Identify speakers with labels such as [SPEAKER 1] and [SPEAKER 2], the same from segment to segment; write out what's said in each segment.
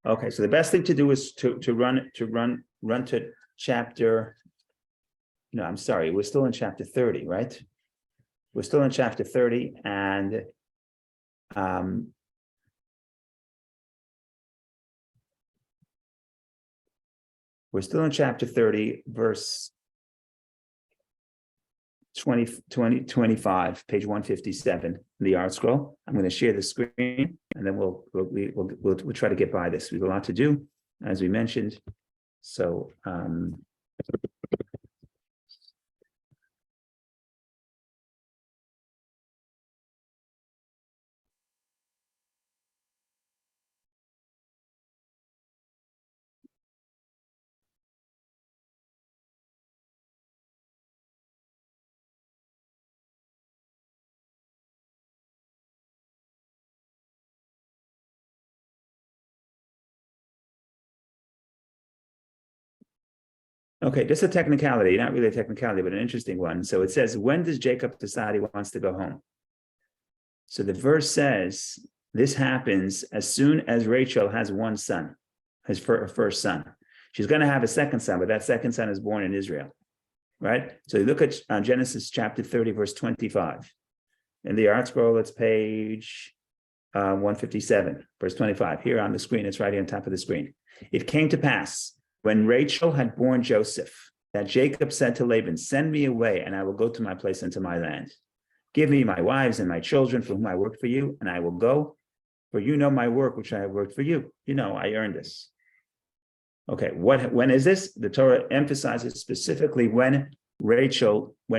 [SPEAKER 1] Okay, so the best thing to do is to run to chapter. No, I'm sorry, we're still in chapter 30, right? We're still in chapter 30, and we're still in chapter 30, verse 25, page 157 in the art scroll. I'm going to share the screen, and then we'll try to get by this. We have a lot to do, as we mentioned. So okay, just a technicality, not really a technicality, but an interesting one. So it says, when does Jacob decide he wants to go home? So the verse says, this happens as soon as Rachel has one son, her first son. She's going to have a second son, but that second son is born in Israel, right? So you look at Genesis chapter 30, verse 25. In the art scroll, it's page 157, verse 25. Here on the screen, it's right here on top of the screen. It came to pass, when Rachel had borne Joseph, that Jacob said to Laban, send me away, and I will go to my place and to my land. Give me my wives and my children for whom I worked for you, and I will go, for you know my work, which I have worked for you. You know, I earned this. Okay, when is this? The Torah emphasizes specifically when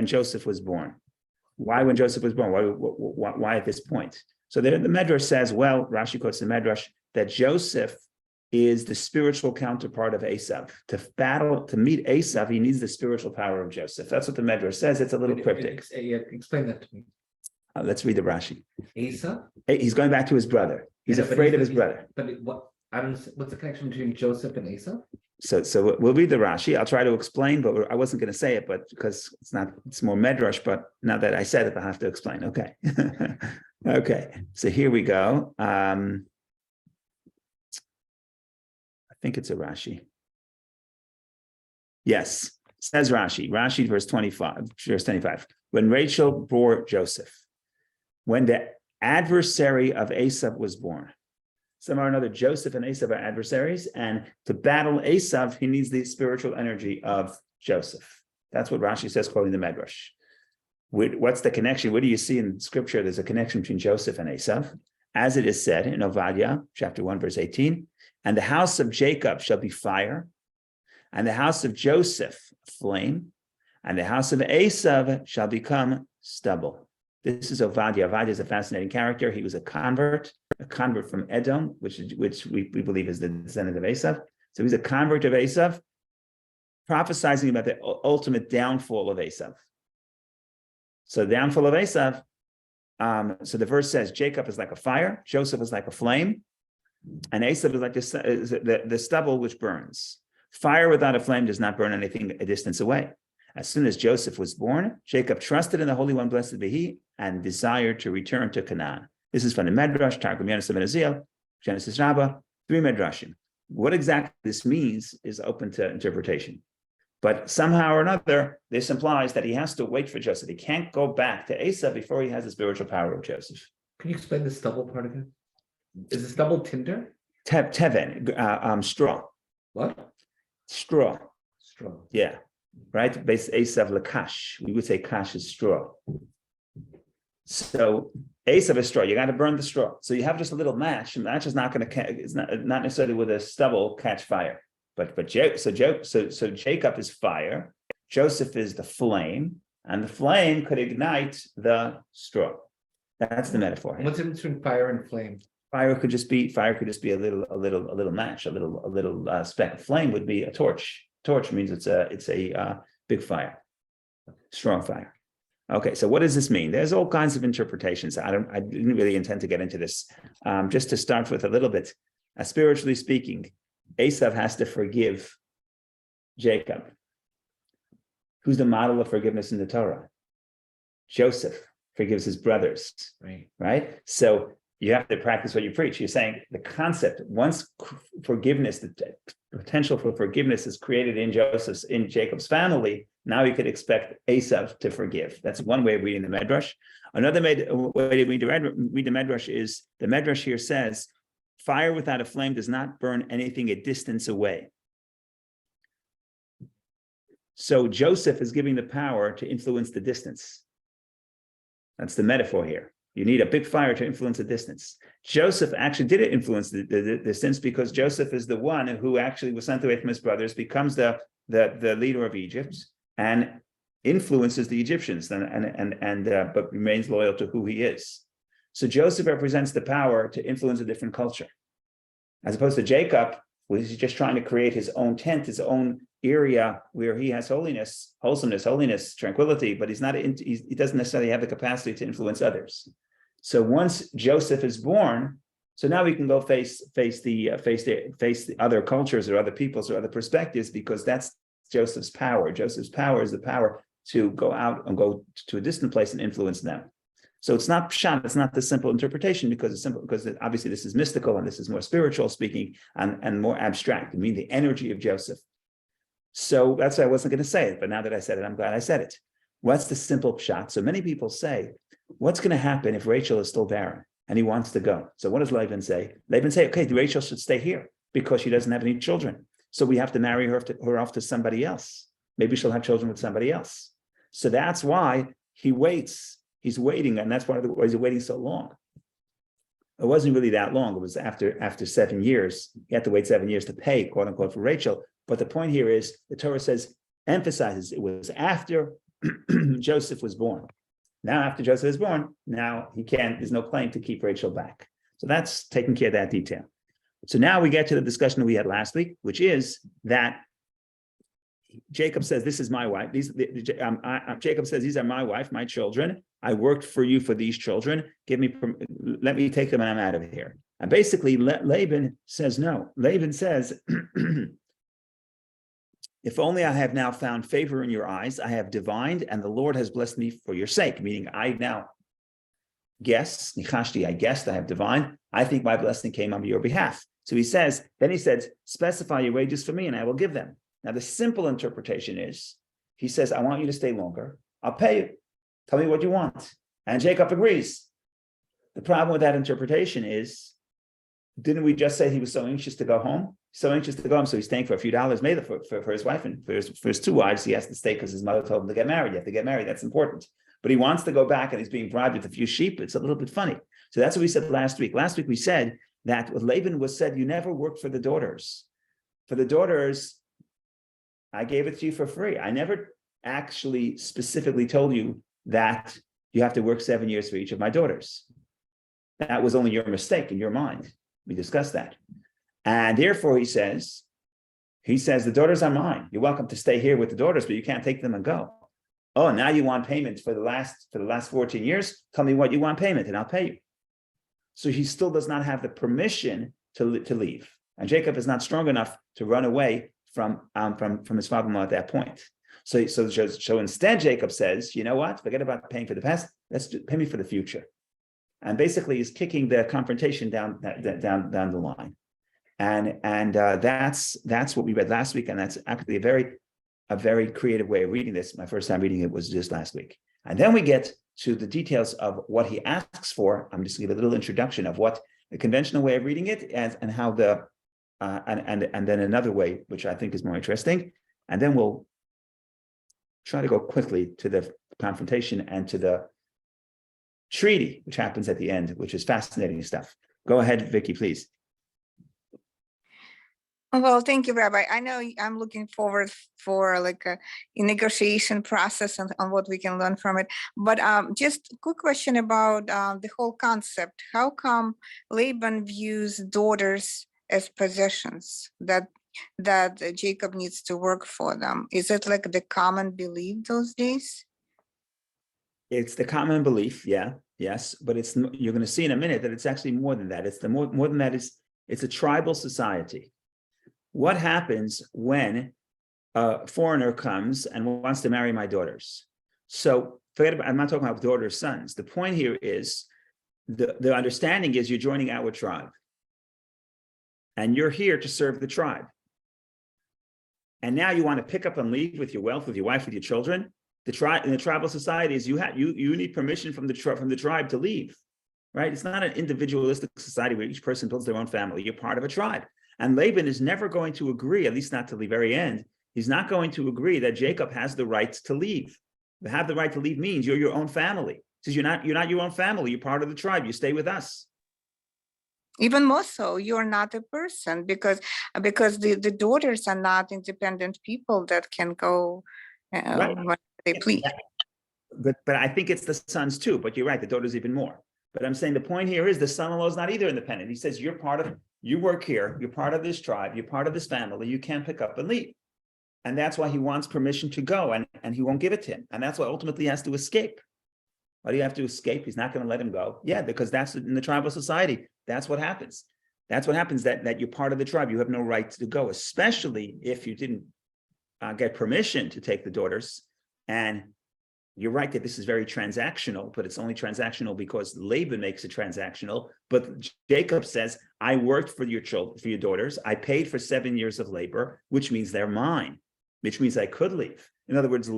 [SPEAKER 1] Joseph was born. Why when Joseph was born? Why at this point? So the Medrash says, well, Rashi quotes the Medrash, that Joseph is the spiritual counterpart of Esav. To meet Esav, he needs the spiritual power of Joseph. That's what the Medrash says. It's a little cryptic.
[SPEAKER 2] Explain that to me.
[SPEAKER 1] Let's read the Rashi.
[SPEAKER 2] Esav?
[SPEAKER 1] He's going back to his brother. He's afraid of his brother.
[SPEAKER 2] But what's the connection between Joseph and Esav?
[SPEAKER 1] So we'll read the Rashi. I'll try to explain, but I wasn't going to say it, but because it's more Medrash, but now that I said it, I have to explain. Okay. Okay. So here we go. I think it's a Rashi. Yes, says Rashi, verse 25. When Rachel bore Joseph, when the adversary of Esav was born. Somehow or another, Joseph and Esav are adversaries, and to battle Esav, he needs the spiritual energy of Joseph. That's what Rashi says, quoting the Medrash. What's the connection? What do you see in scripture? There's a connection between Joseph and Esav. As it is said in Ovadia, chapter 1, verse 18, and the house of Jacob shall be fire, and the house of Joseph flame, and the house of Esav shall become stubble. This is Ovadia. Ovadia is a fascinating character. He was a convert from Edom, which we believe is the descendant of Esav. So he's a convert of Esav, prophesizing about the ultimate downfall of Esav. So the downfall of Esav, so the verse says, Jacob is like a fire, Joseph is like a flame, and Esav is like the stubble which burns. Fire without a flame does not burn anything a distance away. As soon as Joseph was born, Jacob trusted in the Holy One, blessed be he, and desired to return to Canaan. This is from the Medrash, Targum Yonasan ben Uziel, Genesis Rabbah, 3 Medrashim. What exactly this means is open to interpretation. But somehow or another, this implies that he has to wait for Joseph. He can't go back to Esav before he has the spiritual power of Joseph.
[SPEAKER 2] Can you explain the stubble part again? Is the stubble tinder?
[SPEAKER 1] Teven, straw.
[SPEAKER 2] What?
[SPEAKER 1] Straw.
[SPEAKER 2] Straw.
[SPEAKER 1] Yeah. Right? Base Esav lakash. We would say kash is straw. So Esav is straw. You got to burn the straw. So you have just a little match. And match is not going to. It's not necessarily with a stubble catch fire. But Jacob is fire. Joseph is the flame, and the flame could ignite the straw. That's the metaphor.
[SPEAKER 2] What's the difference between fire and flame?
[SPEAKER 1] Fire could just be a little match, a little speck. Flame would be a torch. Torch means it's a big fire, strong fire. Okay, so what does this mean? There's all kinds of interpretations. I didn't really intend to get into this. Just to start with a little bit, spiritually speaking, Esav has to forgive Jacob. Who's the model of forgiveness in the Torah? Joseph forgives his brothers, right? So you have to practice what you preach. You're saying the concept, once forgiveness, the potential for forgiveness is created in Jacob's family, now you could expect Esav to forgive. That's one way of reading the Medrash. Another way to read the Medrash is, the Medrash here says, fire without a flame does not burn anything a distance away. So Joseph is giving the power to influence the distance. That's the metaphor here. You need a big fire to influence a distance. Joseph actually did influence the distance, because Joseph is the one who actually was sent away from his brothers, becomes the leader of Egypt, and influences the Egyptians, but remains loyal to who he is. So Joseph represents the power to influence a different culture, as opposed to Jacob, who is just trying to create his own tent, his own area where he has holiness, tranquility, but he doesn't necessarily have the capacity to influence others. So once Joseph is born, so now we can go face the other cultures or other peoples or other perspectives, because that's Joseph's power. Joseph's power is the power to go out and go to a distant place and influence them. So it's not pshat, it's not the simple interpretation, because obviously this is mystical and this is more spiritual speaking and more abstract. I mean, the energy of Joseph. So that's why I wasn't going to say it, but now that I said it, I'm glad I said it. What's the simple pshat? So many people say, what's going to happen if Rachel is still barren and he wants to go? So what does Laban say? Laban say, okay, Rachel should stay here because she doesn't have any children. So we have to marry her off to somebody else. Maybe she'll have children with somebody else. So that's why he waits. He's waiting, and that's why he's waiting so long. It wasn't really that long. It was after 7 years. He had to wait 7 years to pay, quote unquote, for Rachel. But the point here is, the Torah emphasizes it was after Joseph was born. Now, after Joseph is born, now there's no claim to keep Rachel back. So that's taking care of that detail. So now we get to the discussion that we had last week, which is that Jacob says, this is my wife. Jacob says, these are my wife, my children. I worked for you for these children. Let me take them and I'm out of here. And basically, Laban says no. Laban says, if only I have now found favor in your eyes, I have divined, and the Lord has blessed me for your sake. Meaning, I now guess, nichashti, I guessed, I have divined. I think my blessing came on your behalf. So he says, specify your wages for me and I will give them. Now, the simple interpretation is, he says, I want you to stay longer. I'll pay you. Tell me what you want. And Jacob agrees. The problem with that interpretation is, didn't we just say he was so anxious to go home? So anxious to go home, so he's staying for a few dollars maybe for his wife, and for his two wives, he has to stay because his mother told him to get married. You have to get married. That's important. But he wants to go back and he's being bribed with a few sheep. It's a little bit funny. So that's what we said last week. Last week we said that what Laban was said, you never worked for the daughters. For the daughters, I gave it to you for free. I never actually specifically told you that you have to work 7 years for each of my daughters. That was only your mistake in your mind. We discussed that. And therefore, he says, the daughters are mine. You're welcome to stay here with the daughters, but you can't take them and go. Oh, now you want payment for the last 14 years? Tell me what you want payment and I'll pay you. So he still does not have the permission to leave. And Jacob is not strong enough to run away from his father-in-law at that point. So instead, Jacob says, you know what? Forget about paying for the past. Pay me for the future. And basically, he's kicking the confrontation down the line. And that's what we read last week, and that's actually a very creative way of reading this. My first time reading it was just last week. And then we get to the details of what he asks for. I'm just going to give a little introduction of what the conventional way of reading it and how and then another way, which I think is more interesting. And then we'll try to go quickly to the confrontation and to the treaty, which happens at the end, which is fascinating stuff. Go ahead, Vicky, please.
[SPEAKER 3] Well, thank you, Rabbi. I know I'm looking forward for like a negotiation process and on what we can learn from it. But just a quick question about the whole concept. How come Laban views daughters as possessions that Jacob needs to work for them? Is it like the common belief those days?
[SPEAKER 1] It's the common belief, yes, but you're going to see in a minute that it's actually more than that. It's more than that. It's a tribal society. What happens when a foreigner comes and wants to marry my daughters? So I'm not talking about daughters' sons. The point here is the understanding is you're joining our tribe. And you're here to serve the tribe. And now you want to pick up and leave with your wealth, with your wife, with your children. The tribe in the tribal societies, you need permission from the tribe to leave, right? It's not an individualistic society where each person builds their own family. You're part of a tribe. And Laban is never going to agree, at least not till the very end. He's not going to agree that Jacob has the right to leave. To have the right to leave means you're your own family. He says you're not your own family. You're part of the tribe. You stay with us.
[SPEAKER 3] Even more so, you're not a person because the daughters are not independent people that can go
[SPEAKER 1] Right.
[SPEAKER 3] when they please.
[SPEAKER 1] But I think it's the sons too. But you're right, the daughters even more. But I'm saying the point here is the son-in-law is not either independent. He says you work here, you're part of this tribe, you're part of this family, you can't pick up and leave. And that's why he wants permission to go, and he won't give it to him. And that's why ultimately he has to escape. Why do you have to escape? He's not going to let him go. Yeah, because that's in the tribal society. That's what happens. That's what happens, that you're part of the tribe. You have no right to go, especially if you didn't get permission to take the daughters. And you're right that this is very transactional, but it's only transactional because Laban makes it transactional. But Jacob says, I worked for your children, for your daughters. I paid for 7 years of labor, which means they're mine, which means I could leave. In other words,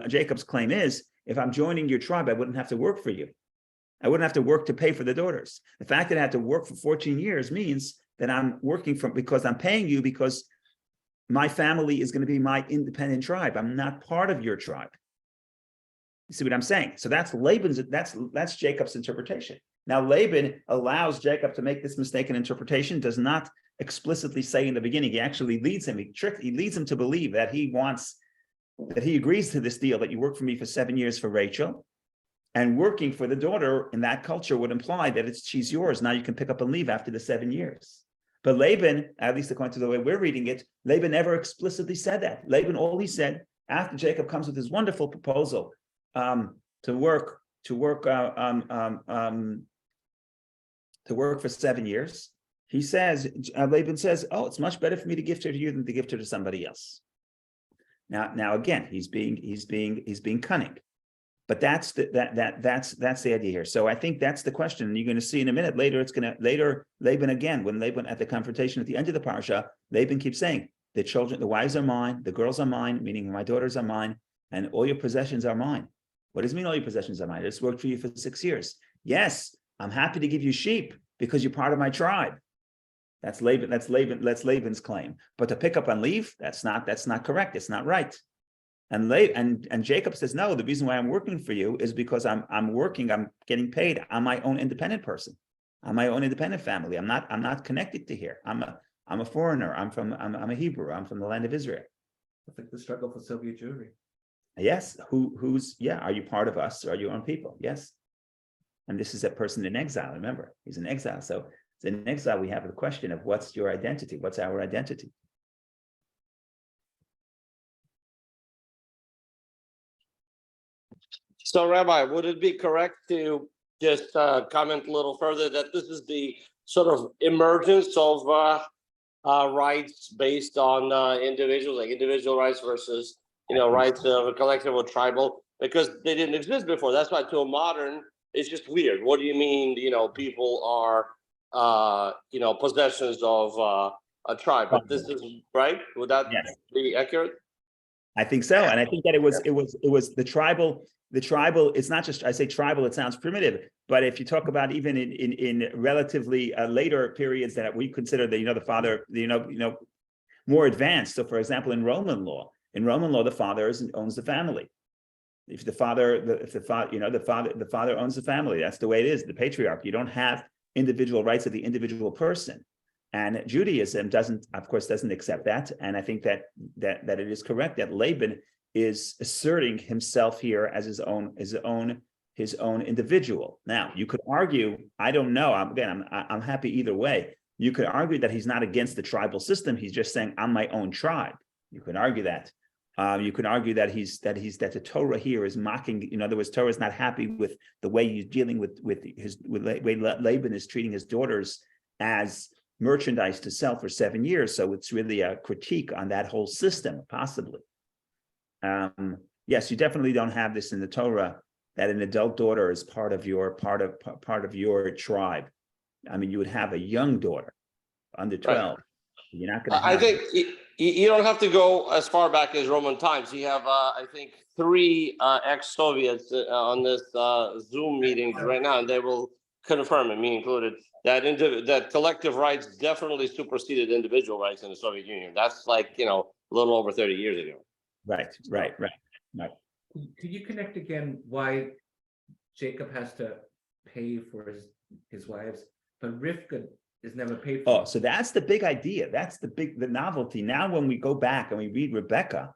[SPEAKER 1] Jacob's claim is, if I'm joining your tribe, I wouldn't have to work for you. I wouldn't have to work to pay for the daughters. The fact that I had to work for 14 years means that I'm working because I'm paying you because my family is going to be my independent tribe. I'm not part of your tribe. You see what I'm saying? So that's that's Jacob's interpretation. Now Laban allows Jacob to make this mistaken interpretation, does not explicitly say in the beginning. He actually leads him. He leads him to believe that he agrees to this deal, that you work for me for 7 years for Rachel. And working for the daughter in that culture would imply that she's yours. Now you can pick up and leave after the 7 years. But Laban, at least according to the way we're reading it, Laban never explicitly said that. Laban, all he said after Jacob comes with his wonderful proposal to work for 7 years, he says, Laban says, "Oh, it's much better for me to gift her to you than to gift her to somebody else." Now again, he's being cunning. But that's the idea here. So I think that's the question. And you're going to see in a minute later, Laban again, when Laban at the confrontation at the end of the parasha, Laban keeps saying, the wives are mine, the girls are mine, meaning my daughters are mine, and all your possessions are mine. What does it mean all your possessions are mine? I just worked for you for 6 years. Yes, I'm happy to give you sheep because you're part of my tribe. That's Laban's claim. But to pick up and leave, that's not correct. It's not right. And Jacob says, no, the reason why I'm working for you is because I'm getting paid. I'm my own independent person. I'm my own independent family. I'm not connected to here. I'm a foreigner. I'm a Hebrew. I'm from the land of Israel.
[SPEAKER 2] It's like the struggle for Soviet Jewry.
[SPEAKER 1] Yes. Are you part of us or are you your own people? Yes. And this is a person in exile. Remember, he's in exile. So in exile, we have the question of what's your identity? What's our identity?
[SPEAKER 4] So, Rabbi, would it be correct to just comment a little further that this is the sort of emergence of rights based on individuals, like individual rights versus, rights of a collective or tribal, because they didn't exist before. That's why to a modern, it's just weird. What do you mean, people are, possessions of a tribe? But this is right. Would that be accurate?
[SPEAKER 1] I think so. And I think that it was the tribal, it's not just, I say tribal, it sounds primitive, but if you talk about even in relatively later periods that we consider the father, more advanced. So for example, in Roman law, the father owns the family. If the father owns the family, that's the way it is, the patriarch. You don't have individual rights of the individual person. And Judaism doesn't accept that. And I think that it is correct that Laban is asserting himself here as his own individual. Now, you could argue, I don't know. I'm happy either way. You could argue that he's not against the tribal system. He's just saying, I'm my own tribe. You could argue that. You could argue that the Torah here is mocking. In other words, Torah is not happy with the way he's dealing with the way Laban is treating his daughters as merchandise to sell for 7 years. So it's really a critique on that whole system, possibly. Yes, you definitely don't have this in the Torah. that an adult daughter is part of your tribe. I mean, you would have a young daughter under 12. You're not going to
[SPEAKER 4] I
[SPEAKER 1] have.
[SPEAKER 4] think you don't have to go as far back as Roman times. You have, I think, 3 ex-Soviets on this Zoom meeting right now, and they will confirm, and me included, that collective rights definitely superseded individual rights in the Soviet Union. That's like, a little over 30 years ago.
[SPEAKER 1] Right.
[SPEAKER 2] Could you connect again why Jacob has to pay for his wives, but Rivka is never paid for?
[SPEAKER 1] Oh, so that's the big idea. That's the novelty. Now, when we go back and we read Rebecca,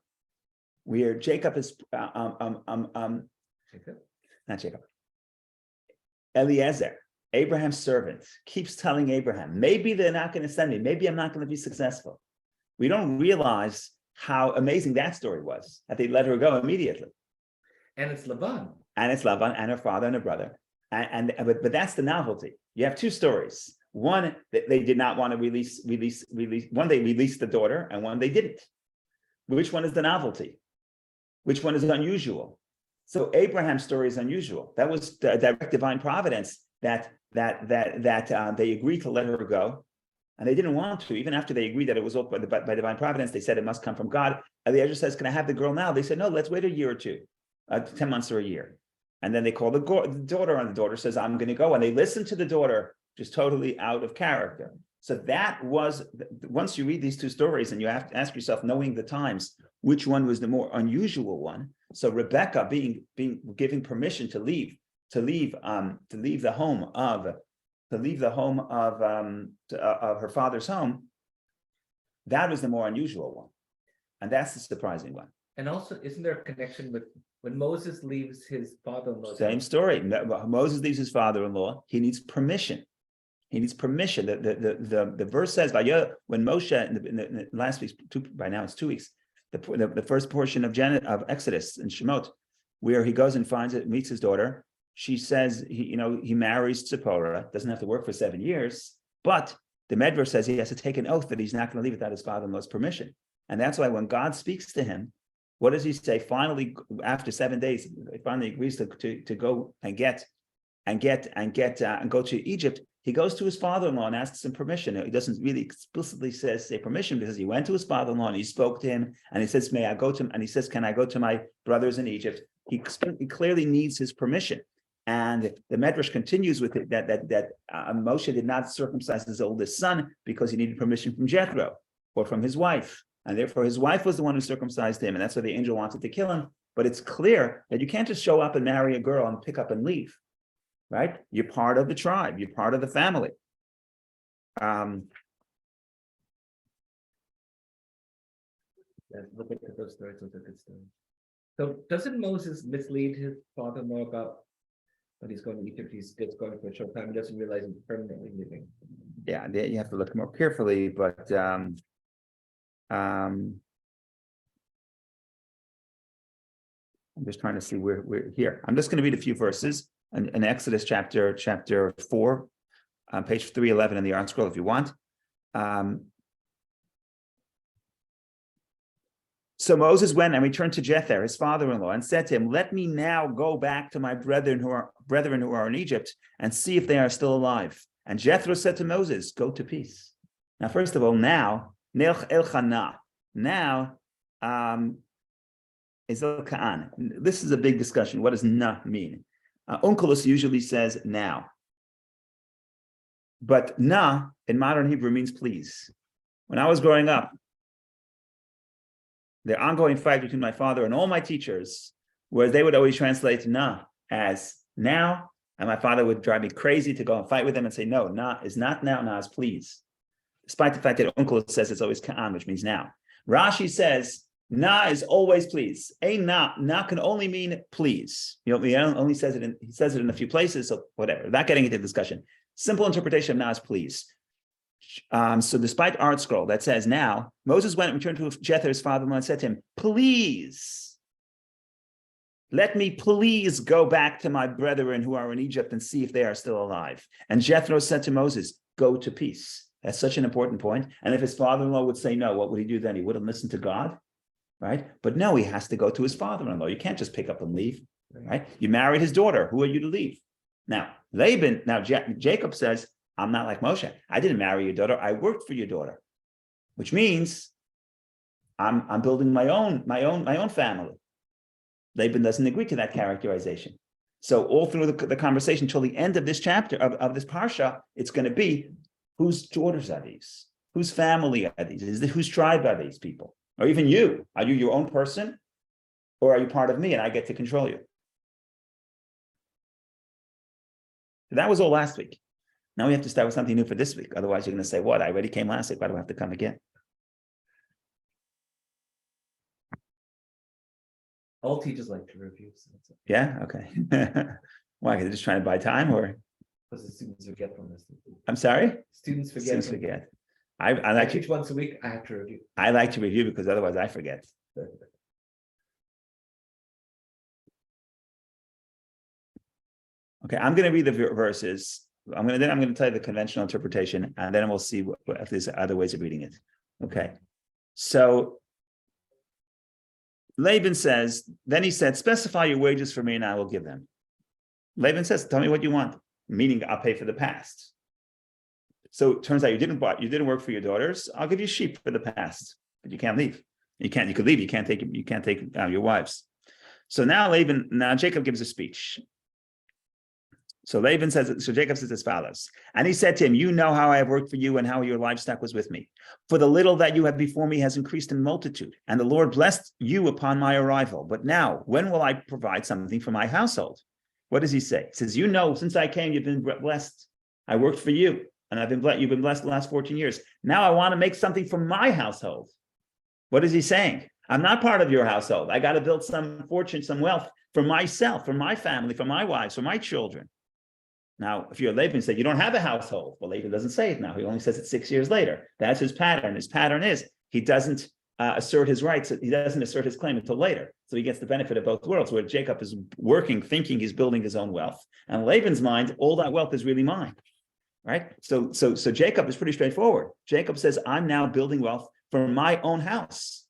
[SPEAKER 1] where Jacob is,
[SPEAKER 2] Jacob?
[SPEAKER 1] not Jacob, Eliezer, Abraham's servant, keeps telling Abraham, maybe they're not going to send me. Maybe I'm not going to be successful. We don't realize how amazing that story was, that they let her go immediately.
[SPEAKER 2] And it's Laban.
[SPEAKER 1] And it's Laban and her father and her brother. But that's the novelty. You have 2 stories. One, they did not want to release. One, they released the daughter, and one they didn't. Which one is the novelty? Which one is unusual? So Abraham's story is unusual. That was the direct divine providence that they agreed to let her go, and they didn't want to. Even after they agreed that it was by divine providence, they said it must come from God. Eliezer says, "Can I have the girl now?" They said, "No, let's wait a year or 2, 10 months or a year." And then they call the daughter, and the daughter says, "I'm going to go," and they listen to the daughter, just totally out of character. So that was, once you read these 2 stories and you have to ask yourself, knowing the times, which one was the more unusual one? So Rebecca being given permission to leave the home of her father's home, that was the more unusual one, and that's the surprising one.
[SPEAKER 2] And also, isn't there a connection with when Moses leaves his father-in-law?
[SPEAKER 1] Same story. Moses leaves his father-in-law. He needs permission. The verse says, when Moshe in the last week's, by now it's 2 weeks, the first portion of Exodus and Shemot, where he goes and meets his daughter. She says he marries Zipporah, doesn't have to work for 7 years, but the Medrash says he has to take an oath that he's not going to leave without his father-in-law's permission. And that's why when God speaks to him, what does he say? Finally, after 7 days, he finally agrees to go and go to Egypt. He goes to his father-in-law and asks him permission. He doesn't really explicitly say permission, because he went to his father-in-law and he spoke to him and he says, "May I go to him?" And he says, "Can I go to my brothers in Egypt?" He clearly needs his permission. And the Medrash continues with it that Moshe did not circumcise his oldest son because he needed permission from Jethro or from his wife. And therefore his wife was the one who circumcised him. And that's why the angel wanted to kill him. But it's clear that you can't just show up and marry a girl and pick up and leave, right? You're part of the tribe. You're part of the family.
[SPEAKER 2] Look at those stories, those are good stories. So doesn't Moses mislead his father-in-law about when he's going to Egypt, he's just going for a short time, he doesn't realize he's permanently leaving?
[SPEAKER 1] Yeah, you have to look more carefully, but I'm just trying to see where we're here. I'm just going to read a few verses in Exodus chapter 4, on page 311 in the Art Scroll if you want. So Moses went and returned to Jether, his father-in-law, and said to him, "Let me now go back to my brethren who are in Egypt and see if they are still alive." And Jethro said to Moses, "Go to peace." Now, first of all, now, Nelch Elchana, now is El-Ka'an. This is a big discussion. What does na mean? Onkelos usually says now. But na in modern Hebrew means please. When I was growing up, the ongoing fight between my father and all my teachers, where they would always translate na as now, and my father would drive me crazy to go and fight with them and say, no, na is not now, na is please. Despite the fact that Uncle says it's always ka'an, which means now. Rashi says, na is always please. Na can only mean please. He only says it he says it in a few places, so whatever. Not getting into the discussion. Simple interpretation of na is please. So despite Art Scroll that says now, Moses went and returned to Jether's father-in-law and said to him, "Please, let me please go back to my brethren who are in Egypt and see if they are still alive." And Jethro said to Moses, "Go to peace." That's such an important point. And if his father-in-law would say no, what would he do then? He wouldn't listen to God, right? But no, he has to go to his father-in-law. You can't just pick up and leave. right? You married his daughter. Who are you to leave? Now, Jacob says, I'm not like Moshe. I didn't marry your daughter. I worked for your daughter, which means I'm building my own family. Laban doesn't agree to that characterization. So all through the conversation till the end of this chapter of this parsha, it's going to be, whose daughters are these? Whose family are these? Whose tribe are these people? Or even you? Are you your own person? Or are you part of me and I get to control you? That was all last week. Now we have to start with something new for this week. Otherwise, you're going to say, what? I already came last week. Why do I have to come again?
[SPEAKER 2] All teachers like to review. So that's it.
[SPEAKER 1] Yeah? Okay. Why? They're just trying to buy time, or?
[SPEAKER 2] Because the students forget from this.
[SPEAKER 1] I'm sorry?
[SPEAKER 2] Students forget.
[SPEAKER 1] Students
[SPEAKER 2] from-
[SPEAKER 1] forget. I
[SPEAKER 2] I
[SPEAKER 1] like
[SPEAKER 2] teach
[SPEAKER 1] to,
[SPEAKER 2] once a week. I have to review.
[SPEAKER 1] I like to review because otherwise I forget. Okay, I'm going to read the verses. I'm going to tell you the conventional interpretation, and then we'll see if there's other ways of reading it. Okay, so Laban says, then he said, specify your wages for me and I will give them. Laban says, tell me what you want, meaning I'll pay for the past. So it turns out you didn't work for your daughters. I'll give you sheep for the past, but you can't leave. You could leave. You can't take your wives. So now Jacob gives a speech. So Jacob says as follows, and he said to him, you know how I have worked for you and how your livestock was with me. For the little that you have before me has increased in multitude, and the Lord blessed you upon my arrival. But now, when will I provide something for my household? What does he say? He says, you know, since I came, you've been blessed. I worked for you, and you've been blessed the last 14 years. Now I want to make something for my household. What is he saying? I'm not part of your household. I got to build some fortune, some wealth for myself, for my family, for my wives, for my children. Now, if you're Laban, say you don't have a household. Well, Laban doesn't say it now. He only says it 6 years later. That's his pattern. His pattern is he doesn't assert his rights. He doesn't assert his claim until later. So he gets the benefit of both worlds, where Jacob is working, thinking he's building his own wealth. And in Laban's mind, all that wealth is really mine, right? So Jacob is pretty straightforward. Jacob says, I'm now building wealth for my own house.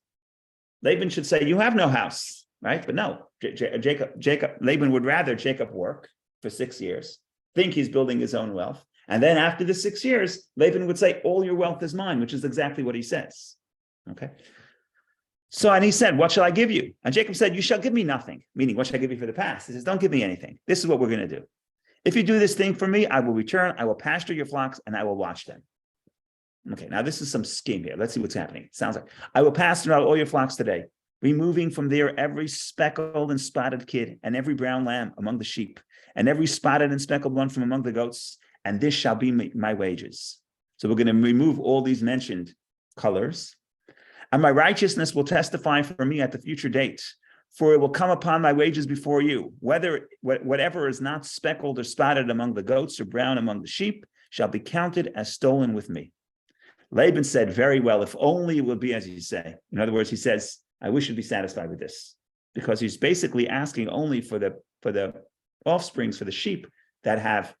[SPEAKER 1] Laban should say, you have no house, right? But no, Laban would rather Jacob work for 6 years, think he's building his own wealth. And then after the 6 years, Laban would say, all your wealth is mine, which is exactly what he says. Okay. So, and he said, what shall I give you? And Jacob said, you shall give me nothing. Meaning, what shall I give you for the past? He says, don't give me anything. This is what we're going to do. If you do this thing for me, I will return, I will pasture your flocks, and I will watch them. Okay, now this is some scheme here. Let's see what's happening. It sounds like, I will pasture out all your flocks today, removing from there every speckled and spotted kid, and every brown lamb among the sheep, and every spotted and speckled one from among the goats, and this shall be my wages. So we're going to remove all these mentioned colors. And my righteousness will testify for me at the future date, for it will come upon my wages before you. Whatever is not speckled or spotted among the goats or brown among the sheep shall be counted as stolen with me. Laban said, very well, if only it would be as you say. In other words, he says, I wish you'd be satisfied with this, because he's basically asking only for the offsprings, for the sheep that have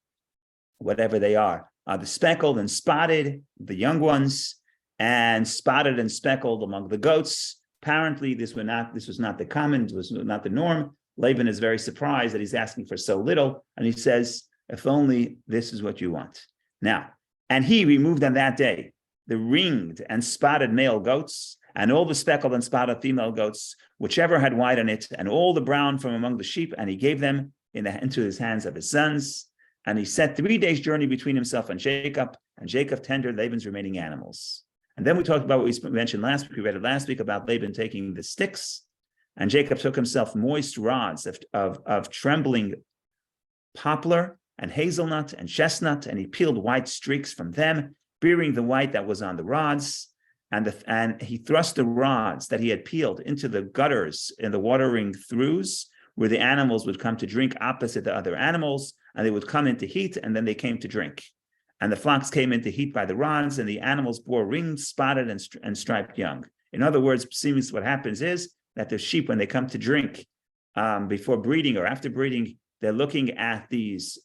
[SPEAKER 1] whatever they are, the speckled and spotted, the young ones, and spotted and speckled among the goats. Apparently, this was not the common, it was not the norm. Laban is very surprised that he's asking for so little, and he says, if only this is what you want. Now, and he removed on that day the ringed and spotted male goats, and all the speckled and spotted female goats, whichever had white on it, and all the brown from among the sheep, and he gave them into his hands of his sons. And he set 3 days' journey between himself and Jacob tendered Laban's remaining animals. And then we talked about what we mentioned last week. We read it last week about Laban taking the sticks, and Jacob took himself moist rods of trembling poplar and hazelnut and chestnut, and he peeled white streaks from them, bearing the white that was on the rods. And he thrust the rods that he had peeled into the gutters in the watering troughs, where the animals would come to drink opposite the other animals, and they would come into heat, and then they came to drink. And the flocks came into heat by the rods, and the animals bore ringed, spotted, and striped young. In other words, seems what happens is that the sheep, when they come to drink before breeding or after breeding, they're looking at these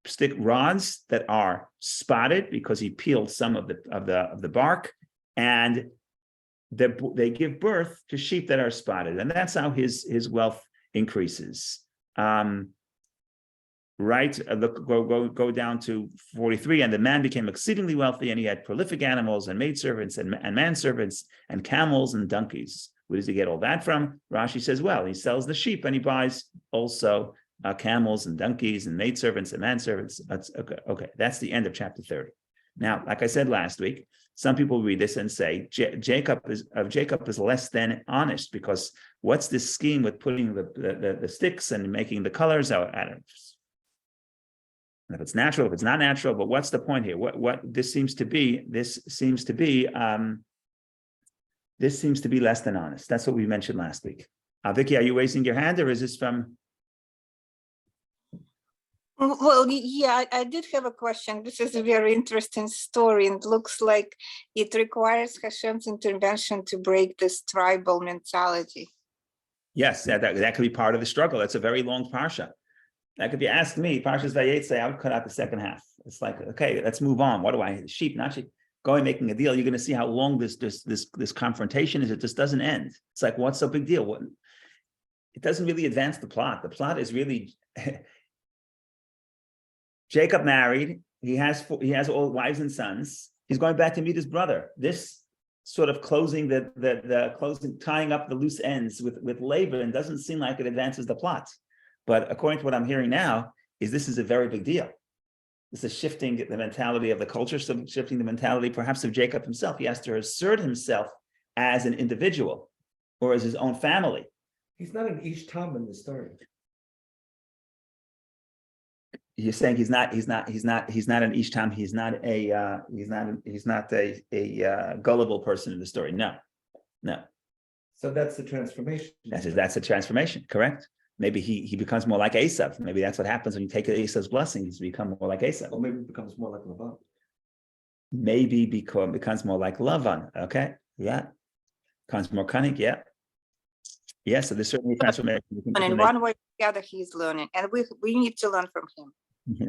[SPEAKER 1] stick rods that are spotted because he peeled some of the bark, and they give birth to sheep that are spotted, and that's how his wealth increases. Right, look, go down to 43, and the man became exceedingly wealthy, and he had prolific animals and maidservants and manservants and camels and donkeys. Where does he get all that from? Rashi says, well, he sells the sheep and he buys also camels and donkeys and maidservants and manservants. That's okay. That's the end of chapter 30. Now, like I said last week, some people read this and say Jacob is less than honest, because what's this scheme with putting the sticks and making the colors out at it? And if it's natural, if it's not natural, but what's the point here? What this seems to be less than honest. That's what we mentioned last week. Vicky, are you raising your hand, or is this from?
[SPEAKER 3] Well, yeah, I did have a question. This is a very interesting story, and it looks like it requires Hashem's intervention to break this tribal mentality.
[SPEAKER 1] Yes, that could be part of the struggle. That's a very long parsha. Like if you ask me, Parshas Vayetze, I would cut out the second half. It's like, okay, let's move on. What do I sheep, not sheep? Going making a deal. You're going to see how long this confrontation is. It just doesn't end. It's like, what's the big deal? It doesn't really advance the plot. The plot is really Jacob married. He has all wives and sons. He's going back to meet his brother. This sort of closing tying up the loose ends with Laban doesn't seem like it advances the plot. But according to what I'm hearing now, this is a very big deal. This is shifting the mentality of the culture, shifting the mentality perhaps of Jacob himself. He has to assert himself as an individual or as his own family.
[SPEAKER 2] He's not an Ish Tam in the story.
[SPEAKER 1] You're saying he's not an Ishtam. He's not a gullible person in the story. No.
[SPEAKER 2] So that's the transformation.
[SPEAKER 1] That's a transformation, correct? Maybe he becomes more like Esav. Maybe that's what happens when you take Esav's blessings, you become more like Esav.
[SPEAKER 2] Or maybe it becomes more like Lavan.
[SPEAKER 1] Maybe becomes more like Lavan. Okay, yeah, becomes more cunning. Yeah. So there's certainly a transformation.
[SPEAKER 3] And in one way or the other, he's learning, and we need to learn from him.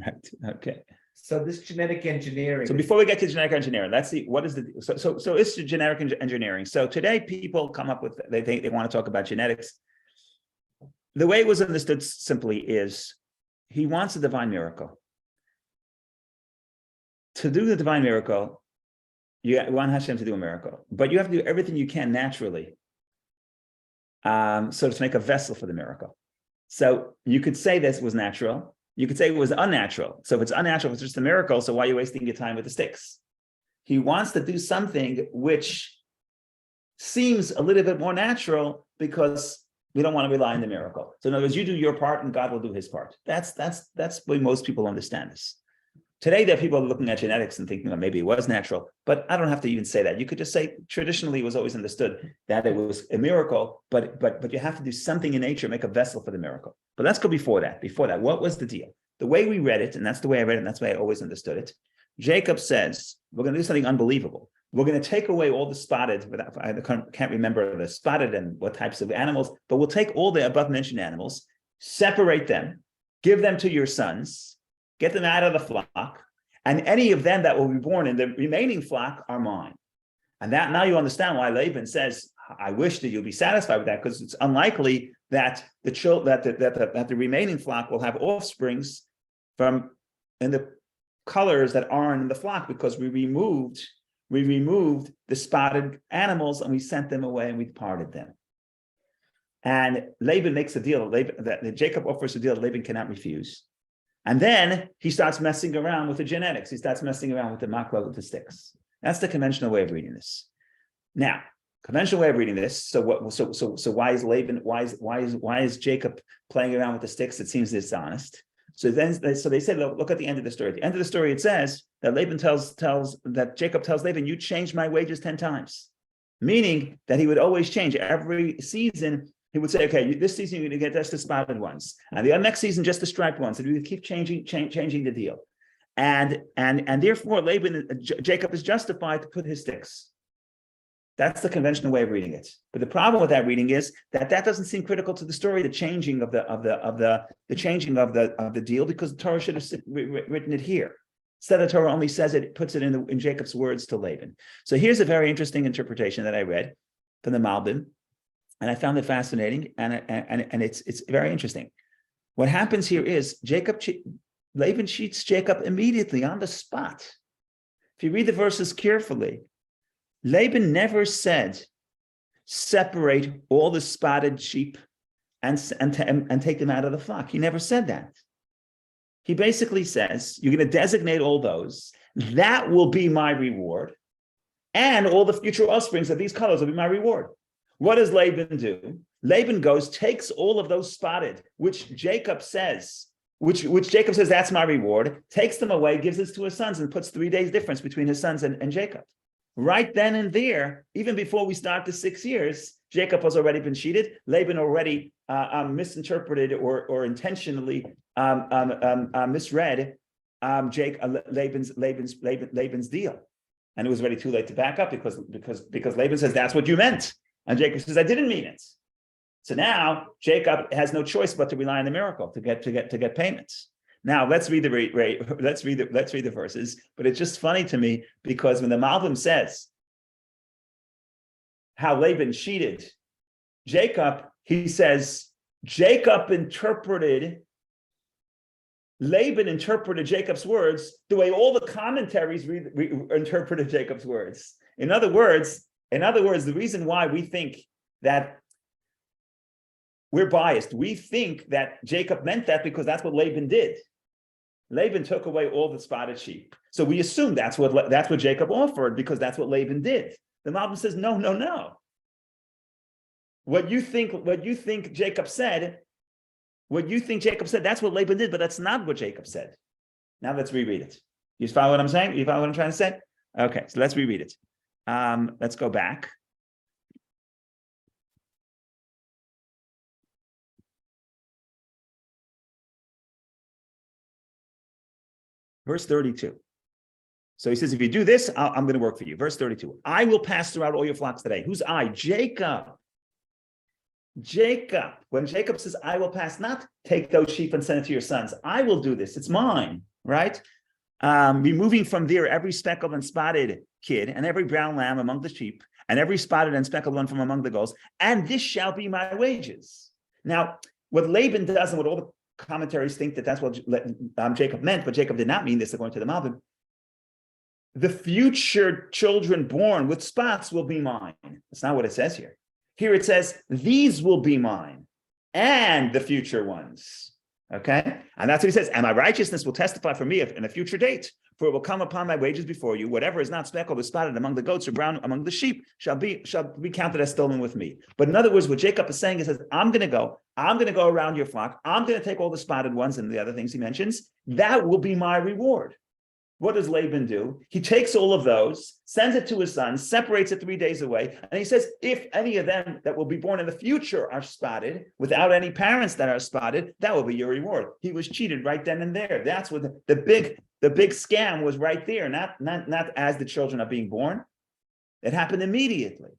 [SPEAKER 1] Right. Okay.
[SPEAKER 2] So this genetic engineering.
[SPEAKER 1] So before we get to genetic engineering, let's see what is so it's genetic engineering. So today people come up with they think they want to talk about genetics. The way it was understood simply is he wants a divine miracle. To do the divine miracle, you want Hashem to do a miracle, but you have to do everything you can naturally. So to make a vessel for the miracle. So you could say this was natural. You could say it was unnatural. So if it's unnatural, it's just a miracle. So why are you wasting your time with the sticks? He wants to do something which seems a little bit more natural because we don't want to rely on the miracle. So in other words, you do your part and God will do his part. That's the way most people understand this. Today, there are people looking at genetics and thinking, well, maybe it was natural, but I don't have to even say that. You could just say traditionally it was always understood that it was a miracle, but you have to do something in nature, make a vessel for the miracle. But let's go before that. What was the deal? The way we read it, and that's the way I read it, and that's the way I always understood it. Jacob says, we're going to do something unbelievable. We're going to take away all the spotted, I can't remember the spotted and what types of animals, but we'll take all the above mentioned animals, separate them, give them to your sons, get them out of the flock, and any of them that will be born in the remaining flock are mine. And that now you understand why Laban says, I wish that you'll be satisfied with that, because it's unlikely that the remaining flock will have offsprings from in the colors that aren't in the flock, because we removed the spotted animals and we sent them away and we departed them. And Laban makes a deal that Jacob offers a deal that Laban cannot refuse. And then he starts messing around with the genetics. He starts messing around with the makla, with the sticks. That's the conventional way of reading this. Now, conventional way of reading this. So why is Laban? Why is Jacob playing around with the sticks? It seems dishonest. So they say, look at the end of the story. At the end of the story, it says that Jacob tells Laban, you changed my wages 10 times, meaning that he would always change every season. He would say, okay, this season you're going to get just the spotted ones, and the next season just the striped ones. And we would keep changing the deal, and therefore Jacob is justified to put his sticks. That's the conventional way of reading it. But the problem with that reading is that doesn't seem critical to the story, the changing of the changing of the deal, because the Torah should have written it here. Instead, the Torah only says it, puts it in Jacob's words to Laban. So here's a very interesting interpretation that I read from the Malbim. And I found it fascinating, and it's very interesting. What happens here is Laban cheats Jacob immediately on the spot. If you read the verses carefully, Laban never said, separate all the spotted sheep and take them out of the flock. He never said that. He basically says, you're going to designate all those. That will be my reward. And all the future offsprings of these colors will be my reward. What does Laban do? Laban goes, takes all of those spotted, which Jacob says, that's my reward, takes them away, gives this to his sons, and puts 3 days difference between his sons and Jacob. Right then and there, even before we start the 6 years, Jacob has already been cheated. Laban already misinterpreted or intentionally misread Laban's deal, and it was already too late to back up because Laban says that's what you meant, and Jacob says I didn't mean it. So now Jacob has no choice but to rely on the miracle to get payments. Now let's read the verses. But it's just funny to me because when the Malbim says how Laban cheated Jacob, he says Laban interpreted Jacob's words the way all the commentaries interpreted Jacob's words. In other words, the reason why we think that we're biased, we think that Jacob meant that because that's what Laban did. Laban took away all the spotted sheep. So we assume that's what Jacob offered because that's what Laban did. The Malbim says, no. What you think Jacob said, that's what Laban did, but that's not what Jacob said. Now let's reread it. You follow what I'm saying? You follow what I'm trying to say? Okay, so let's reread it. Let's go back. Verse 32. So he says, if you do this, I'm going to work for you. Verse 32. I will pass throughout all your flocks today. Who's I? Jacob. When Jacob says, I will pass, not take those sheep and send it to your sons. I will do this. It's mine, right? Removing from there every speckled and spotted kid and every brown lamb among the sheep and every spotted and speckled one from among the goats. And this shall be my wages. Now, what Laban does and what all the commentaries think that's what Jacob meant, but Jacob did not mean this according to the Malbim. The future children born with spots will be mine. That's not what it says here. Here it says, these will be mine and the future ones. Okay? And that's what he says. And my righteousness will testify for me in a future date, for it will come upon my wages before you. Whatever is not speckled or spotted among the goats or brown among the sheep shall be counted as stolen with me. But in other words, what Jacob is saying is, I'm going to go around your flock. I'm going to take all the spotted ones and the other things he mentions. That will be my reward. What does Laban do? He takes all of those, sends it to his sons, separates it 3 days away, and he says, if any of them that will be born in the future are spotted, without any parents that are spotted, that will be your reward. He was cheated right then and there. That's what the big scam was right there, not as the children are being born. It happened immediately.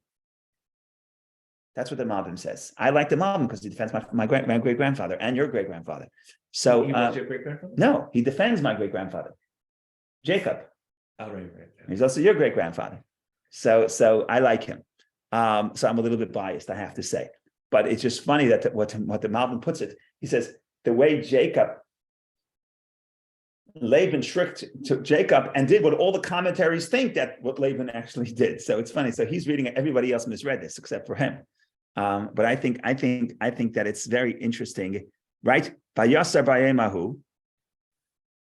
[SPEAKER 1] That's what the Malbim says. I like the Malbim because he defends my great-grandfather and your great-grandfather. So
[SPEAKER 2] He was your great-grandfather?
[SPEAKER 1] no, he defends my great-grandfather. Jacob.
[SPEAKER 2] Oh, right.
[SPEAKER 1] He's also your great-grandfather. So I like him. So I'm a little bit biased, I have to say. But it's just funny that what the Malbim puts it, he says, the way Laban tricked to Jacob and did what all the commentaries think that what Laban actually did. So it's funny. So he's reading it, everybody else misread this except for him. But I think that it's very interesting, right? Vayasar b'yemahu.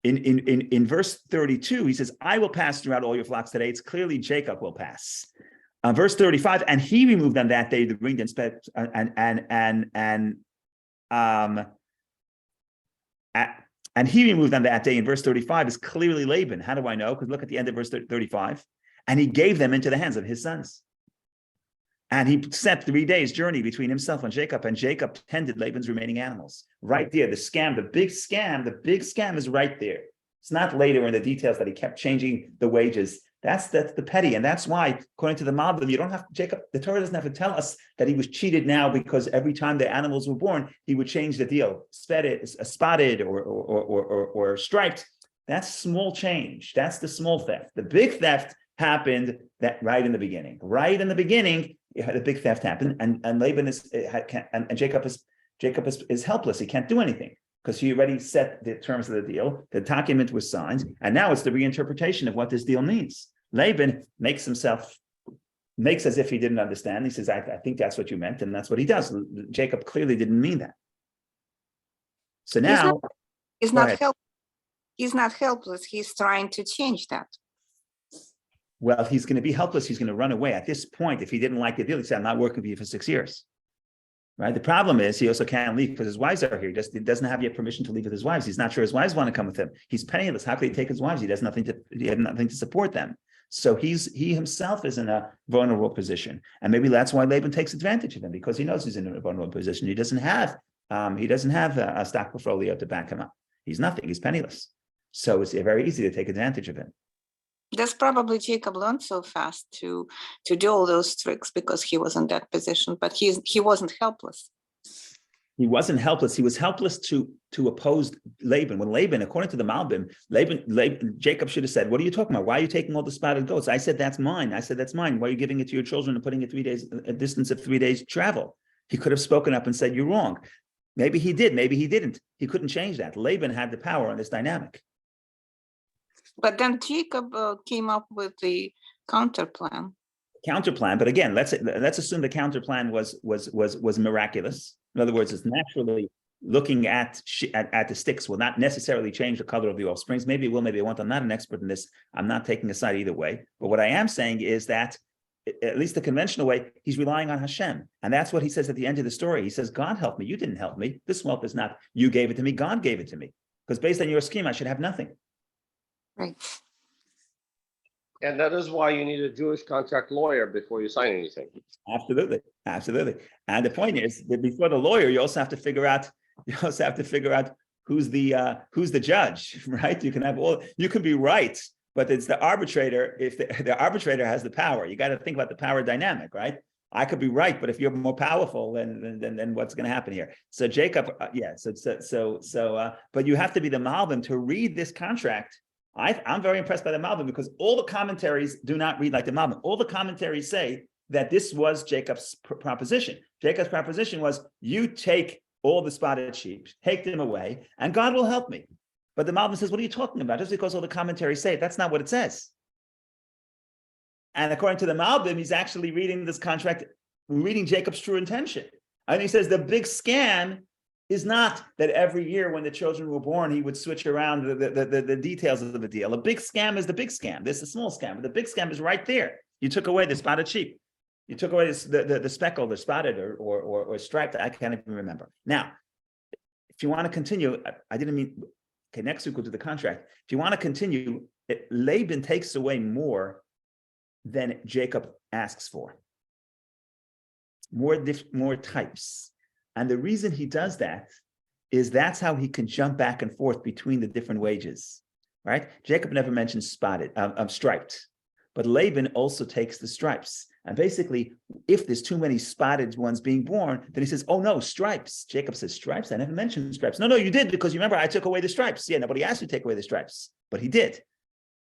[SPEAKER 1] In verse 32, he says, I will pass throughout all your flocks today. It's clearly Jacob will pass. Verse 35, and he removed on that day the ringed and he removed on that day in verse 35 is clearly Laban. How do I know? Because look at the end of verse 35. And he gave them into the hands of his sons. And he set 3 days' journey between himself and Jacob tended Laban's remaining animals. Right there, the big scam is right there. It's not later in the details that he kept changing the wages. That's the petty. And that's why, according to the Malbim, the Torah doesn't have to tell us that he was cheated now because every time the animals were born, he would change the deal, spotted or striped. That's small change. That's the small theft. The big theft happened that right in the beginning. Right in the beginning, you had a big theft happen, and Laban and Jacob is helpless. He can't do anything because he already set the terms of the deal. The document was signed, and now it's the reinterpretation of what this deal means. Laban makes as if he didn't understand. He says, I think that's what you meant, and that's what he does. Jacob clearly didn't mean that. So now
[SPEAKER 3] He's
[SPEAKER 1] Go
[SPEAKER 3] not
[SPEAKER 1] ahead.
[SPEAKER 3] He's not helpless. He's trying to change that.
[SPEAKER 1] well, he's going to be helpless. He's going to run away. At this point, if he didn't like the deal, he said, I'm not working for you for 6 years. Right. The problem is he also can't leave because his wives are here. He doesn't have yet permission to leave with his wives. He's not sure his wives want to come with him. He's penniless. How could he take his wives? He has nothing to support them. So he himself is in a vulnerable position. And maybe that's why Laban takes advantage of him, because he knows he's in a vulnerable position. He doesn't have a stock portfolio to back him up. He's nothing. He's penniless. So it's very easy to take advantage of him.
[SPEAKER 3] That's probably Jacob learned so fast to do all those tricks because he was in that position, but he wasn't helpless.
[SPEAKER 1] He wasn't helpless. He was helpless to oppose Laban. When Laban, according to the Malbim, Jacob should have said, what are you talking about? Why are you taking all the spotted goats? I said, that's mine. Why are you giving it to your children and putting it 3 days, a distance of 3 days travel? He could have spoken up and said, you're wrong. Maybe he did. Maybe he didn't. He couldn't change that. Laban had the power on this dynamic.
[SPEAKER 3] But then Jacob came up with the counter plan.
[SPEAKER 1] But again, let's assume the counter plan was miraculous. In other words, it's naturally looking at the sticks will not necessarily change the color of the offsprings. Maybe it will, maybe it won't. I'm not an expert in this. I'm not taking a side either way. But what I am saying is that, at least the conventional way, he's relying on Hashem. And that's what he says at the end of the story. He says, God helped me. You didn't help me. This wealth is not, you gave it to me. God gave it to me. Because based on your scheme, I should have nothing.
[SPEAKER 3] Right.
[SPEAKER 4] And that is why you need a Jewish contract lawyer before you sign anything.
[SPEAKER 1] Absolutely. And the point is that before the lawyer, you also have to figure out who's the judge, right? You can be right, but it's the arbitrator. If the arbitrator has the power, you got to think about the power dynamic, right? I could be right, but if you're more powerful, then what's going to happen here? So Jacob, but you have to be the Malbim to read this contract. I'm very impressed by the Malbim because all the commentaries do not read like the Malbim. All the commentaries say that this was Jacob's proposition. Jacob's proposition was, you take all the spotted sheep, take them away, and God will help me. But the Malbim says, what are you talking about? Just because all the commentaries say it, that's not what it says. And according to the Malbim, he's actually reading this contract, reading Jacob's true intention. And he says the big scam is not that every year when the children were born, he would switch around the details of the deal. A big scam is the big scam. This is a small scam, but the big scam is right there. You took away the spotted sheep. You took away the speckled or spotted or striped. I can't even remember. Now, if you want to continue, I didn't mean, okay, next week we'll do the contract. If you want to continue, Laban takes away more than Jacob asks for. More types. And the reason he does that is that's how he can jump back and forth between the different wages, right? Jacob never mentions striped, but Laban also takes the stripes. And basically, if there's too many spotted ones being born, then he says, oh no, stripes. Jacob says, stripes? I never mentioned stripes. No, you did, because you remember I took away the stripes. Yeah, nobody asked you to take away the stripes, but he did.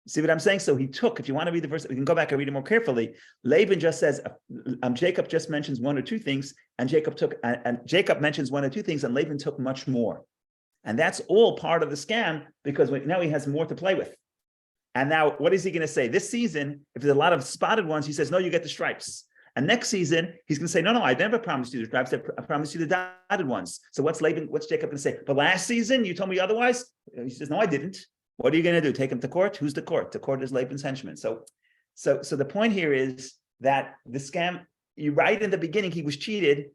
[SPEAKER 1] See what I'm saying? So he took, if you want to read the verse, we can go back and read it more carefully. Laban just says, Jacob just mentions one or two things, and Jacob mentions one or two things, and Laban took much more. And that's all part of the scam, because now he has more to play with. And now, what is he going to say? This season, if there's a lot of spotted ones, he says, no, you get the stripes. And next season, he's going to say, no, I never promised you the stripes. I promised you the dotted ones. So what's Jacob going to say? But last season, you told me otherwise? He says, no, I didn't. What are you going to do? Take him to court? Who's the court? The court is Laban's henchman. So the point here is that the scam, right in the beginning, he was cheated.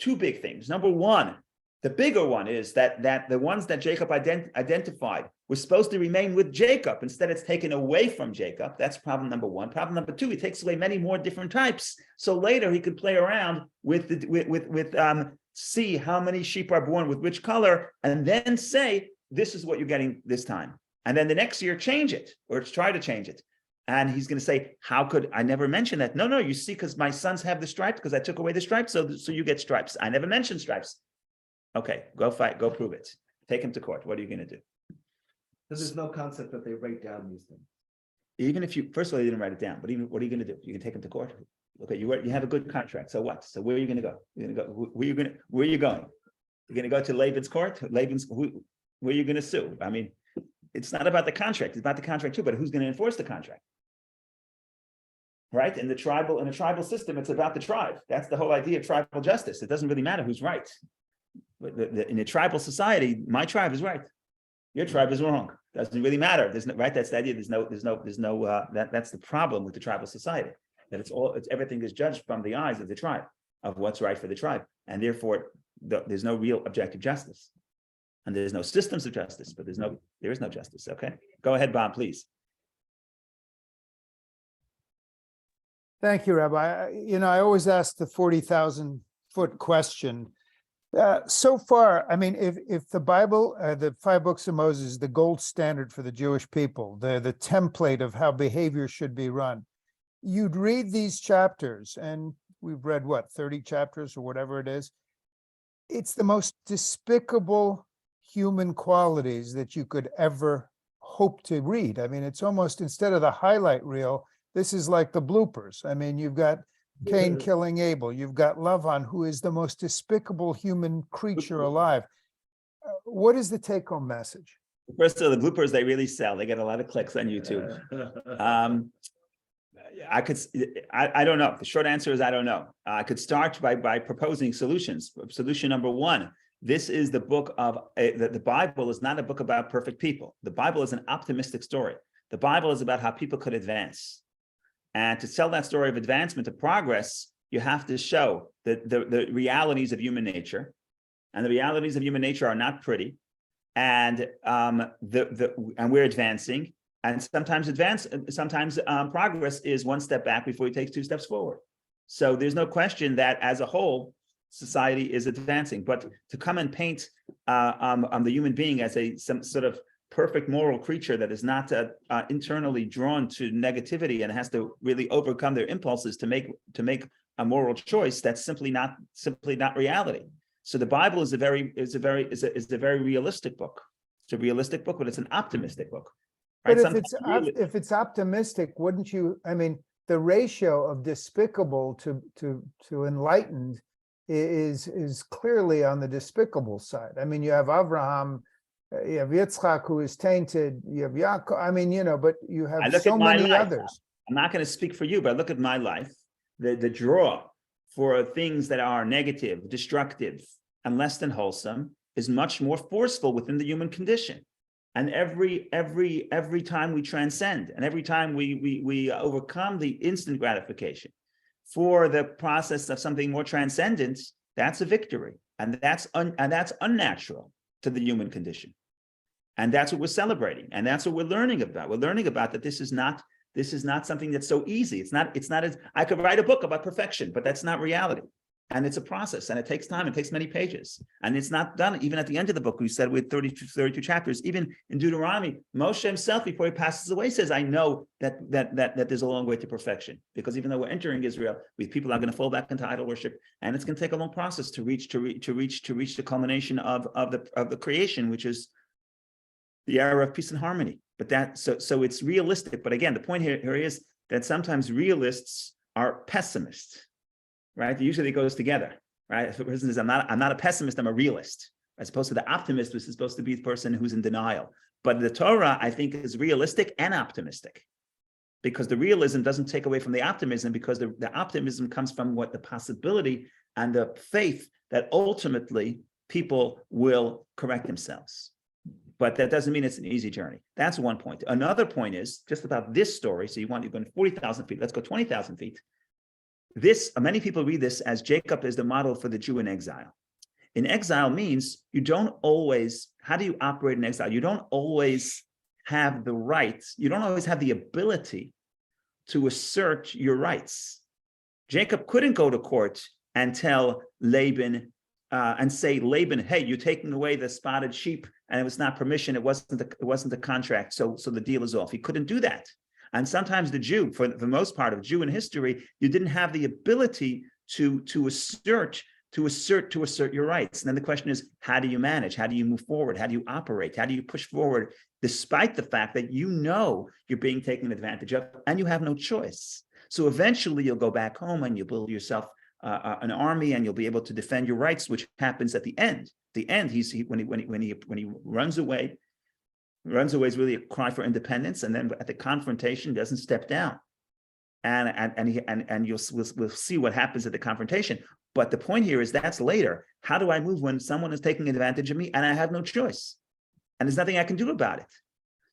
[SPEAKER 1] Two big things. Number one, the bigger one is that the ones that Jacob identified were supposed to remain with Jacob. Instead, it's taken away from Jacob. That's problem number one. Problem number two, he takes away many more different types. So later he could play around with see how many sheep are born with which color, and then say, this is what you're getting this time. And then the next year, change it, or try to change it. And he's going to say, how could I never mention that? No, you see, because my sons have the stripes, because I took away the stripes, so you get stripes. I never mentioned stripes. Okay, go fight, go prove it. Take him to court. What are you going to do?
[SPEAKER 2] Because there's no concept that they write down these things.
[SPEAKER 1] even if you, first of all, you didn't write it down, but even, what are you gonna do? You can take him to court? Okay, you have a good contract, so what? So where are you gonna go? You're gonna go, where are you going? You're gonna go to Laban's court? Where are you gonna sue? I mean, it's not about the contract, it's about the contract too, but who's gonna enforce the contract? Right? In a tribal system, it's about the tribe. That's the whole idea of tribal justice. It doesn't really matter who's right. But in a tribal society, my tribe is right. Your tribe is wrong. Doesn't really matter. There's no, right. That's the idea. There's no. That's the problem with the tribal society. That everything is judged from the eyes of the tribe, of what's right for the tribe, and therefore there's no real objective justice, and there's no systems of justice. But there is no justice. Okay, go ahead, Bob, please.
[SPEAKER 5] Thank you, Rabbi. I always ask the 40,000-foot question. So far, I mean, if the Bible, the 5 books of Moses, is the gold standard for the Jewish people, the template of how behavior should be run, you'd read these chapters, and we've read, 30 chapters or whatever it is. It's the most despicable human qualities that you could ever hope to read. I mean, it's almost, instead of the highlight reel, this is like the bloopers. I mean, you've got Cain killing Abel. You've got Lavan, who is the most despicable human creature alive. What is the take-home message?
[SPEAKER 1] First of all, the bloopers, they really sell. They get a lot of clicks on YouTube. I don't know. The short answer is I don't know. I could start by proposing solutions. Solution number one, this is the book of, the Bible is not a book about perfect people. The Bible is an optimistic story. The Bible is about how people could advance. And to tell that story of advancement, of progress, you have to show the realities of human nature. And the realities of human nature are not pretty. And and we're advancing. And sometimes progress is one step back before it takes 2 steps forward. So there's no question that as a whole, society is advancing. But to come and paint the human being as some sort of perfect moral creature that is not internally drawn to negativity and has to really overcome their impulses to make a moral choice, that's simply not reality. So the Bible is a very realistic book. It's a realistic book, but it's an optimistic book. Right?
[SPEAKER 5] But if it's optimistic, wouldn't you? I mean, the ratio of despicable to enlightened is clearly on the despicable side. I mean, you have Abraham, you have Yitzchak, who is tainted. You have Yaakov. I mean, but you have so many others.
[SPEAKER 1] I'm not going to speak for you, but I look at my life. The draw for things that are negative, destructive, and less than wholesome is much more forceful within the human condition. And every time we transcend, and every time we overcome the instant gratification for the process of something more transcendent, that's a victory, and that's unnatural to the human condition. And that's what we're celebrating, and that's what we're learning about. We're learning about that this is not something that's so easy. It's not as I could write a book about perfection, but that's not reality. And it's a process, and it takes time. It takes many pages, and it's not done. Even at the end of the book, we said with 32 chapters. Even in Deuteronomy, Moshe himself, before he passes away, says, "I know that there's a long way to perfection, because even though we're entering Israel, people are going to fall back into idol worship, and it's going to take a long process to reach the culmination of the creation, which is the era of peace and harmony." But so it's realistic. But again, the point here is that sometimes realists are pessimists. Right? Usually it goes together, right? If a person says, I'm not a pessimist, I'm a realist, as opposed to the optimist, which is supposed to be the person who's in denial. But the Torah, I think, is realistic and optimistic, because the realism doesn't take away from the optimism, because the optimism comes from the possibility and the faith that ultimately people will correct themselves. But that doesn't mean it's an easy journey. That's one point. Another point is just about this story. So you're going 40,000 feet. Let's go 20,000 feet. Many people read this as Jacob is the model for the Jew in exile. In exile means you don't always, how do you operate in exile? You don't always have the rights. You don't always have the ability to assert your rights. Jacob couldn't go to court and tell Laban and say, Laban, hey, you're taking away the spotted sheep, and it was not permission. It wasn't a contract. So the deal is off. He couldn't do that. And sometimes the Jew, for the most part of Jew in history, you didn't have the ability to assert, to assert your rights. And then the question is, how do you manage? How do you move forward? How do you operate? How do you push forward despite the fact that you know you're being taken advantage of and you have no choice? So eventually you'll go back home and you'll build yourself an army, and you'll be able to defend your rights, which happens at the end. The end, when he runs away is really a cry for independence, and then at the confrontation doesn't step down. And we'll see what happens at the confrontation. But the point here is that's later. How do I move when someone is taking advantage of me and I have no choice? And there's nothing I can do about it.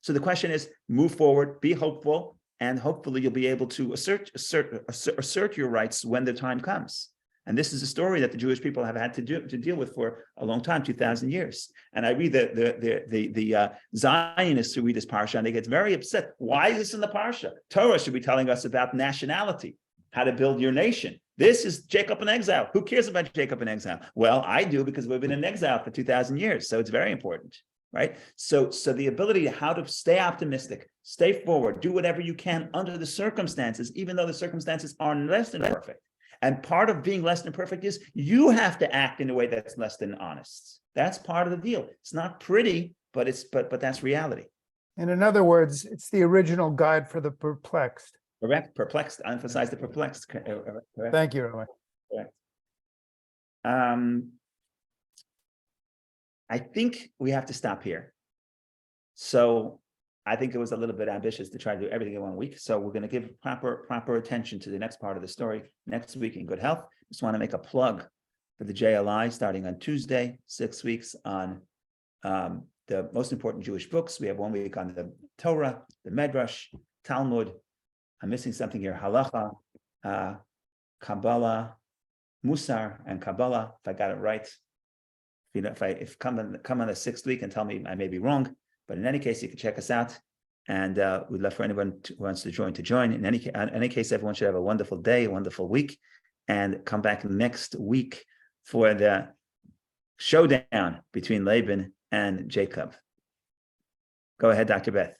[SPEAKER 1] So the question is, move forward, be hopeful, and hopefully you'll be able to assert your rights when the time comes. And this is a story that the Jewish people have had to deal with for a long time, 2,000 years. And I read the Zionists who read this parsha, and they get very upset. Why is this in the parsha? Torah should be telling us about nationality, how to build your nation. This is Jacob in exile. Who cares about Jacob in exile? Well, I do, because we've been in exile for 2,000 years. So it's very important, right? So the ability how to stay optimistic, stay forward, do whatever you can under the circumstances, even though the circumstances are less than perfect. And part of being less than perfect is you have to act in a way that's less than honest. That's part of the deal. It's not pretty, but that's reality.
[SPEAKER 5] And in other words, it's the original guide for the perplexed.
[SPEAKER 1] Correct. Perplexed. I emphasize the perplexed. Correct.
[SPEAKER 5] Thank you, Rabbi.
[SPEAKER 1] I think we have to stop here. So I think it was a little bit ambitious to try to do everything in 1 week. So we're going to give proper attention to the next part of the story next week in good health. Just want to make a plug for the JLI starting on Tuesday, 6 weeks on the most important Jewish books. We have 1 week on the Torah, the Medrash, Talmud. I'm missing something here. Halacha, Kabbalah, Musar, and Kabbalah. If I got it right. If come on the 6th week and tell me I may be wrong. But in any case, you can check us out, and we'd love for anyone who wants to join. In any case, everyone should have a wonderful day, a wonderful week, and come back next week for the showdown between Laban and Jacob. Go ahead, Dr. Beth.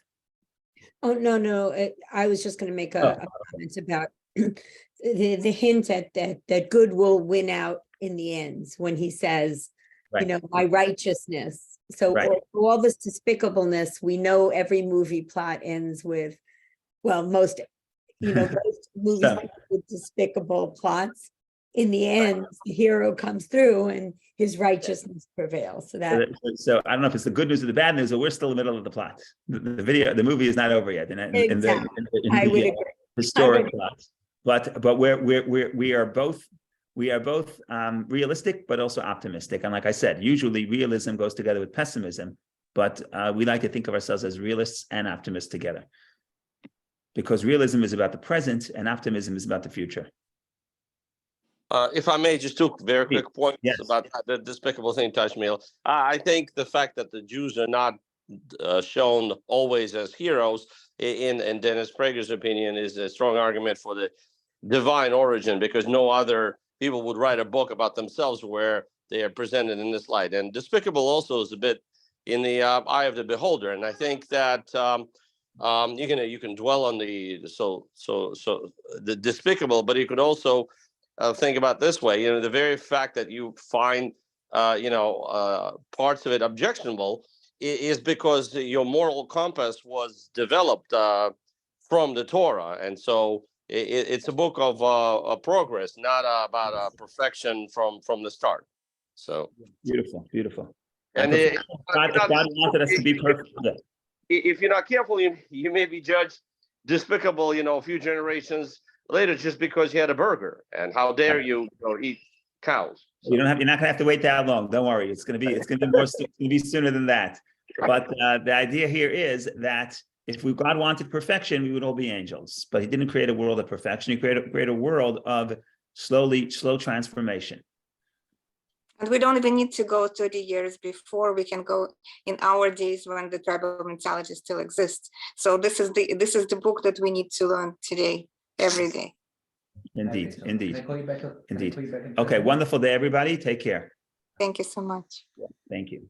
[SPEAKER 6] Oh, no, I was just going to make a comment about the hint at that good will win out in the end when he says,
[SPEAKER 1] Right.
[SPEAKER 6] My righteousness. So
[SPEAKER 1] Right.
[SPEAKER 6] all this despicableness, we know every movie plot ends with, well, most movies
[SPEAKER 1] So-
[SPEAKER 6] with despicable plots. In the end, the hero comes through and his righteousness prevails. So that
[SPEAKER 1] So I don't know if it's the good news or the bad news, or we're still in the middle of the plot. The movie is not over yet. In
[SPEAKER 6] Exactly.
[SPEAKER 1] the
[SPEAKER 6] I would agree.
[SPEAKER 1] historic plot, but we are both realistic, but also optimistic. And like I said, usually realism goes together with pessimism, but we like to think of ourselves as realists and optimists together, because realism is about the present and optimism is about the future.
[SPEAKER 4] If I may, just two very quick points
[SPEAKER 1] Yes.
[SPEAKER 4] about the despicable thing, Tashmiel. I think the fact that the Jews are not shown always as heroes, in Dennis Prager's opinion, is a strong argument for the divine origin, because no other people would write a book about themselves where they are presented in this light. And despicable also is a bit in the eye of the beholder. And I think that you can dwell on the the despicable, but you could also think about this way. The very fact that you find parts of it objectionable is because your moral compass was developed from the Torah, and so it's a book of progress, not about perfection from the start. So
[SPEAKER 1] Beautiful.
[SPEAKER 4] and
[SPEAKER 1] If God wanted us to be perfect. Yeah.
[SPEAKER 4] if you're not careful, you may be judged despicable, a few generations later, just because you had a burger. And how dare you eat cows?
[SPEAKER 1] You're not gonna have to wait that long. Don't worry. It's gonna be sooner than that. But the idea here is that if God wanted perfection, we would all be angels. But he didn't create a world of perfection. He created a world of slow transformation.
[SPEAKER 3] And we don't even need to go 30 years before. We can go in our days when the tribal mentality still exists. So this is the book that we need to learn today, every day.
[SPEAKER 1] Indeed.
[SPEAKER 2] Can I call you back up? Can I
[SPEAKER 1] Indeed.
[SPEAKER 2] call you back in
[SPEAKER 1] Okay,
[SPEAKER 2] 10 minutes?
[SPEAKER 1] wonderful day, everybody. Take care.
[SPEAKER 3] Thank you so much.
[SPEAKER 1] Thank you.